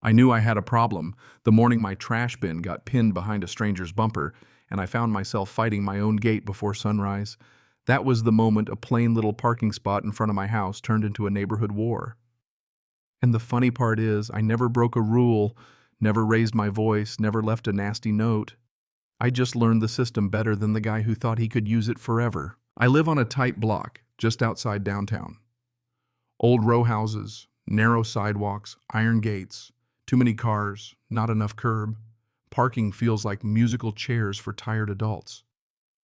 I knew I had a problem the morning my trash bin got pinned behind a stranger's bumper, and I found myself fighting my own gate before sunrise. That was the moment a plain little parking spot in front of my house turned into a neighborhood war. And the funny part is, I never broke a rule, never raised my voice, never left a nasty note. I just learned the system better than the guy who thought he could use it forever. I live on a tight block, just outside downtown. Old row houses, narrow sidewalks, iron gates, too many cars, not enough curb. Parking feels like musical chairs for tired adults.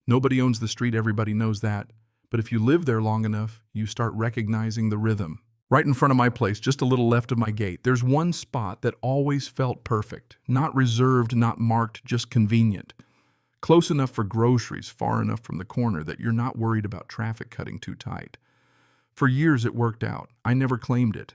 Nobody owns the street, everybody knows that. But if you live there long enough, you start recognizing the rhythm. Right in front of my place, just a little left of my gate, there's one spot that always felt perfect. Not reserved, not marked, just convenient. Close enough for groceries, far enough from the corner that you're not worried about traffic cutting too tight. For years it worked out. I never claimed it.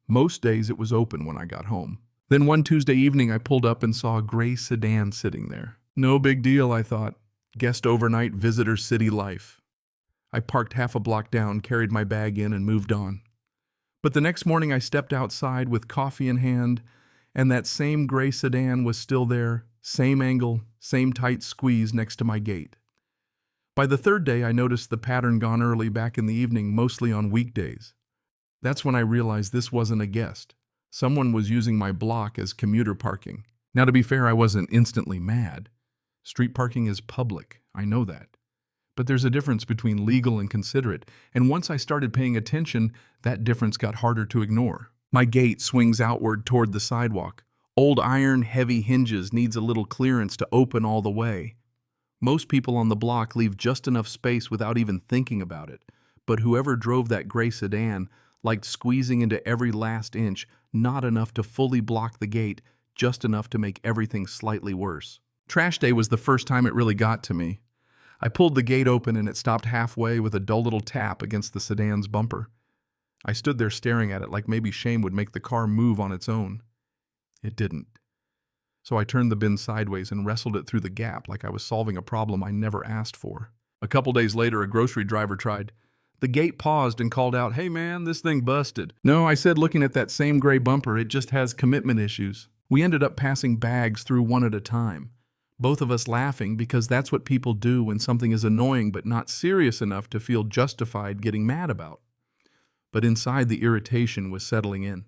Most days it was open when I got home. Then one Tuesday evening I pulled up and saw a gray sedan sitting there. No big deal, I thought. Guest overnight, visitor city life. I parked half a block down, carried my bag in, and moved on. But the next morning I stepped outside with coffee in hand, and that same gray sedan was still there, same angle, same tight squeeze next to my gate. By the third day I noticed the pattern gone early back in the evening, mostly on weekdays. That's when I realized this wasn't a guest. Someone was using my block as commuter parking. Now, to be fair, I wasn't instantly mad. Street parking is public, I know that. But there's a difference between legal and considerate, and once I started paying attention, that difference got harder to ignore. My gate swings outward toward the sidewalk. Old iron, heavy hinges needs a little clearance to open all the way. Most people on the block leave just enough space without even thinking about it, but whoever drove that gray sedan liked squeezing into every last inch, not enough to fully block the gate, just enough to make everything slightly worse. Trash day was the first time it really got to me. I pulled the gate open and it stopped halfway with a dull little tap against the sedan's bumper. I stood there staring at it like maybe shame would make the car move on its own. It didn't. So I turned the bin sideways and wrestled it through the gap like I was solving a problem I never asked for. A couple days later, a grocery driver tried. The gate paused and called out, "Hey man, this thing busted." "No," I said, looking at that same gray bumper, "it just has commitment issues." We ended up passing bags through one at a time. Both of us laughing because that's what people do when something is annoying but not serious enough to feel justified getting mad about. But inside, the irritation was settling in.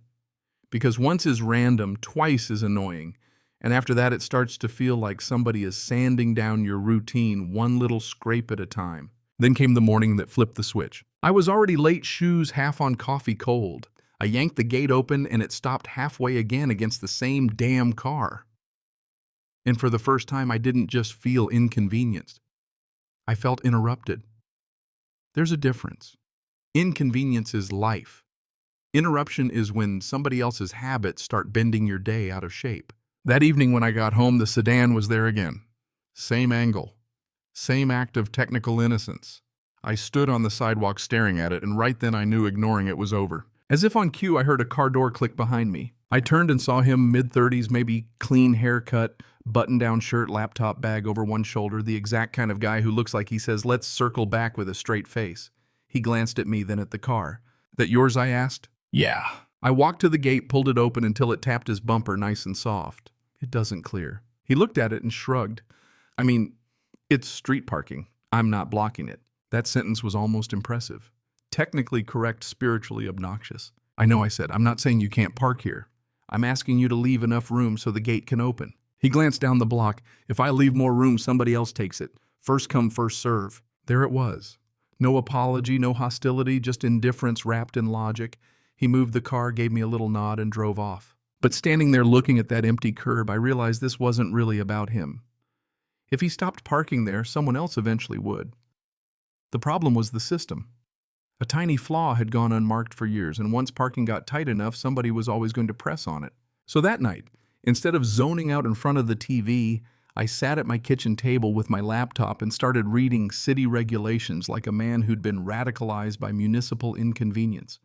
Because once is random, twice is annoying. And after that, it starts to feel like somebody is sanding down your routine one little scrape at a time. Then came the morning that flipped the switch. I was already late, shoes half on coffee cold. I yanked the gate open and it stopped halfway again against the same damn car. And for the first time, I didn't just feel inconvenienced. I felt interrupted. There's a difference. Inconvenience is life. Interruption is when somebody else's habits start bending your day out of shape. That evening when I got home, the sedan was there again. Same angle. Same act of technical innocence. I stood on the sidewalk staring at it, and right then I knew ignoring it was over. As if on cue, I heard a car door click behind me. I turned and saw him, mid-30s, maybe clean haircut, button-down shirt, laptop bag over one shoulder, the exact kind of guy who looks like he says, "Let's circle back," with a straight face. He glanced at me, then at the car. "That yours?" I asked. "Yeah." I walked to the gate, pulled it open until it tapped his bumper nice and soft. "It doesn't clear." He looked at it and shrugged. "I mean, it's street parking. I'm not blocking it." That sentence was almost impressive. Technically correct, spiritually obnoxious. "I know," I said. "I'm not saying you can't park here. I'm asking you to leave enough room so the gate can open." He glanced down the block. "If I leave more room, somebody else takes it. First come, first serve." There it was. No apology, no hostility, just indifference wrapped in logic. He moved the car, gave me a little nod, and drove off. But standing there looking at that empty curb, I realized this wasn't really about him. If he stopped parking there, someone else eventually would. The problem was the system. A tiny flaw had gone unmarked for years, and once parking got tight enough, somebody was always going to press on it. So that night, instead of zoning out in front of the TV, I sat at my kitchen table with my laptop and started reading city regulations like a man who'd been radicalized by municipal inconvenience.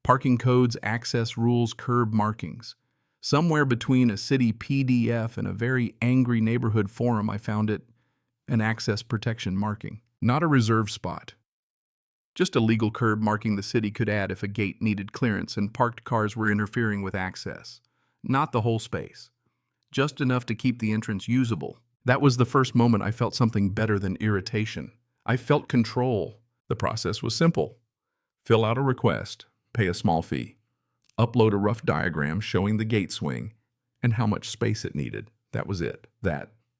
Parking codes, access rules, curb markings. Somewhere between a city PDF and a very angry neighborhood forum, I found it an access protection marking. Not a reserved spot. Just a legal curb marking the city could add if a gate needed clearance and parked cars were interfering with access. Not the whole space, just enough to keep the entrance usable. That was the first moment I felt something better than irritation. I felt control. The process was simple. Fill out a request, pay a small fee, upload a rough diagram showing the gate swing and how much space it needed. That was it.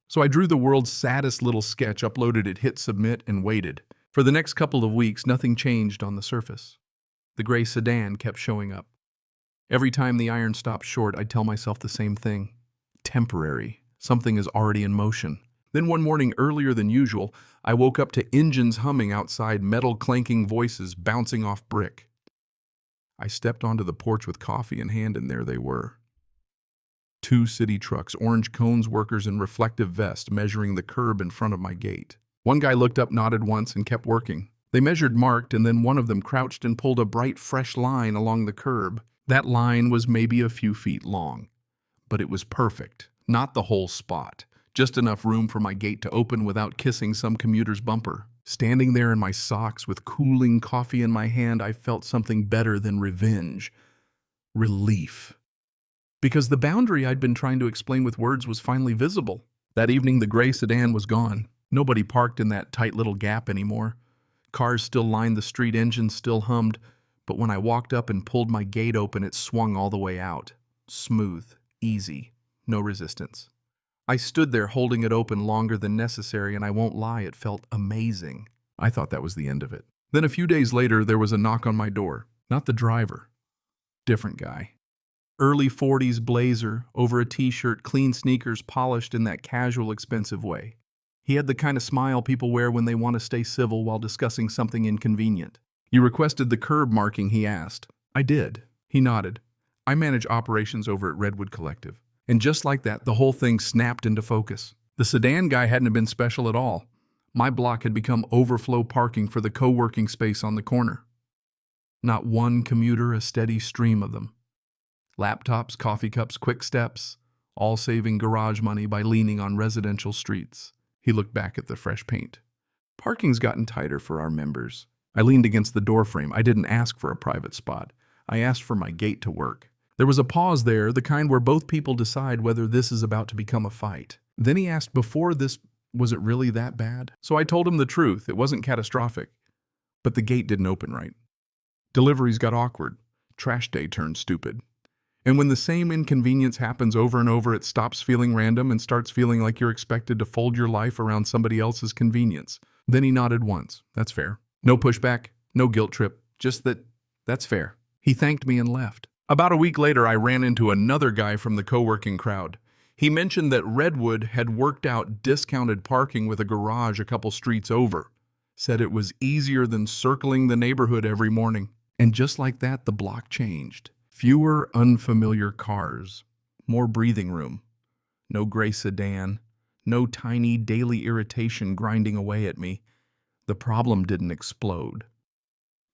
So I drew the world's saddest little sketch, uploaded it, hit submit, and waited. For the next couple of weeks, nothing changed on the surface. The gray sedan kept showing up. Every time the iron stopped short, I'd tell myself the same thing. Temporary. Something is already in motion. Then one morning, earlier than usual, I woke up to engines humming outside, metal clanking voices bouncing off brick. I stepped onto the porch with coffee in hand, and there they were. 2 city trucks, orange cones workers in reflective vests, measuring the curb in front of my gate. One guy looked up, nodded once, and kept working. They measured, marked, and then one of them crouched and pulled a bright, fresh line along the curb. That line was maybe a few feet long, but it was perfect. Not the whole spot, just enough room for my gate to open without kissing some commuter's bumper. Standing there in my socks with cooling coffee in my hand, I felt something better than revenge. Relief. Because the boundary I'd been trying to explain with words was finally visible. That evening, the gray sedan was gone. Nobody parked in that tight little gap anymore. Cars still lined the street, engines still hummed, but when I walked up and pulled my gate open, it swung all the way out. Smooth, easy, no resistance. I stood there holding it open longer than necessary, and I won't lie, it felt amazing. I thought that was the end of it. Then a few days later, there was a knock on my door. Not the driver. Different guy. Early 40s blazer, over a t-shirt, clean sneakers, polished in that casual, expensive way. He had the kind of smile people wear when they want to stay civil while discussing something inconvenient. "You requested the curb marking," he asked. "I did." He nodded. "I manage operations over at Redwood Collective." And just like that, the whole thing snapped into focus. The sedan guy hadn't been special at all. My block had become overflow parking for the co-working space on the corner. Not one commuter, a steady stream of them. Laptops, coffee cups, quick steps, all saving garage money by leaning on residential streets. He looked back at the fresh paint. "Parking's gotten tighter for our members." I leaned against the doorframe. I didn't ask for a private spot. I asked for my gate to work. There was a pause there, the kind where both people decide whether this is about to become a fight. Then he asked, "Before this, was it really that bad?" So I told him the truth. It wasn't catastrophic. But the gate didn't open right. Deliveries got awkward. Trash day turned stupid. And when the same inconvenience happens over and over, it stops feeling random and starts feeling like you're expected to fold your life around somebody else's convenience. Then he nodded once. "That's fair." No pushback, no guilt trip, just that's fair. He thanked me and left. About a week later, I ran into another guy from the co-working crowd. He mentioned that Redwood had worked out discounted parking with a garage a couple streets over. Said it was easier than circling the neighborhood every morning. And just like that, the block changed. Fewer unfamiliar cars, more breathing room, no gray sedan, no tiny daily irritation grinding away at me. The problem didn't explode.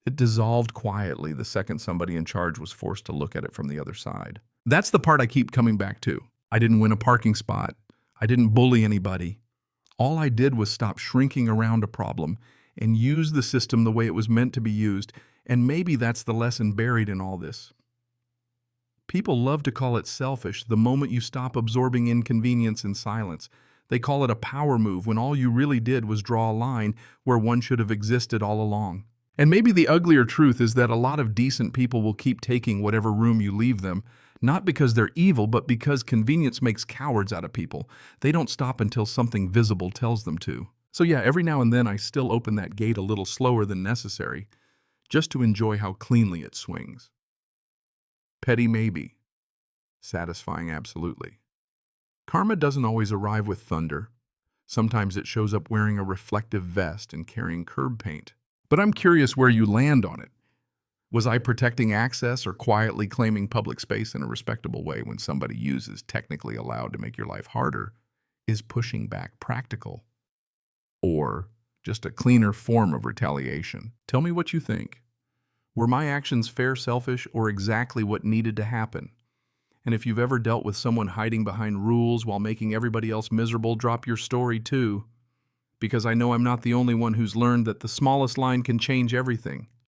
It dissolved quietly the second somebody in charge was forced to look at it from the other side. That's the part I keep coming back to. I didn't win a parking spot. I didn't bully anybody. All I did was stop shrinking around a problem and use the system the way it was meant to be used, and maybe that's the lesson buried in all this. People love to call it selfish the moment you stop absorbing inconvenience in silence. They call it a power move when all you really did was draw a line where one should have existed all along. And maybe the uglier truth is that a lot of decent people will keep taking whatever room you leave them, not because they're evil, but because convenience makes cowards out of people. They don't stop until something visible tells them to. So yeah, every now and then I still open that gate a little slower than necessary, just to enjoy how cleanly it swings. Petty maybe. Satisfying absolutely. Karma doesn't always arrive with thunder. Sometimes it shows up wearing a reflective vest and carrying curb paint. But I'm curious where you land on it. Was I protecting access or quietly claiming public space in a respectable way when somebody uses technically allowed to make your life harder? Is pushing back practical? Or just a cleaner form of retaliation? Tell me what you think. Were my actions fair, selfish, or exactly what needed to happen? And if you've ever dealt with someone hiding behind rules while making everybody else miserable, drop your story too. Because I know I'm not the only one who's learned that the smallest line can change everything.